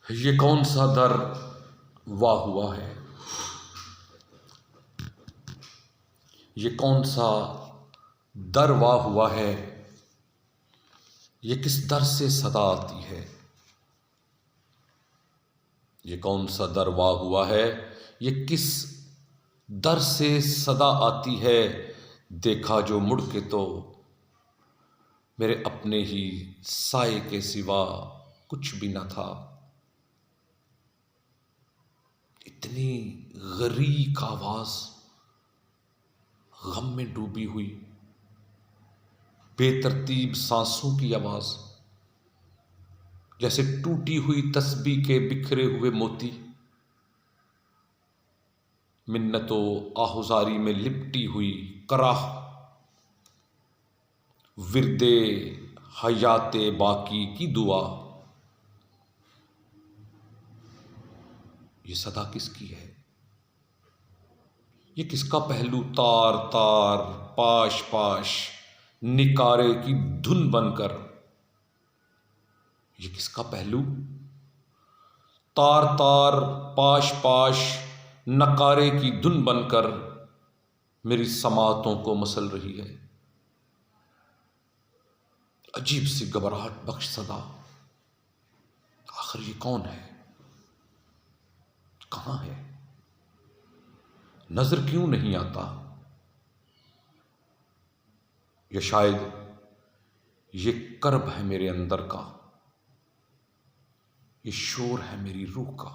ये कौन सा दर वाह हुआ है, ये कौन सा दर वाह हुआ है, ये किस दर से सदा आती है। ये कौन सा दर वाह हुआ है, ये किस दर से सदा आती है। देखा जो मुड़ के तो मेरे अपने ही साए के सिवा कुछ भी न था। इतनी गरीक आवाज, गम में डूबी हुई बेतरतीब सांसों की आवाज, जैसे टूटी हुई तस्बीह के बिखरे हुए मोती, मिन्नतों आहुजारी में लिपटी हुई कराह, विरदे हयाते बाकी की दुआ। ये सदा किसकी है, ये किसका पहलू तार तार पाश पाश निकारे की धुन बनकर। ये किसका पहलू तार तार पाश पाश नकारे की धुन बनकर मेरी समातों को मसल रही है। अजीब सी घबराहट बख्श सदा, आखिर ये कौन है, कहां है, नजर क्यों नहीं आता। या शायद ये कर्ब है मेरे अंदर का, ये शोर है मेरी रूह का।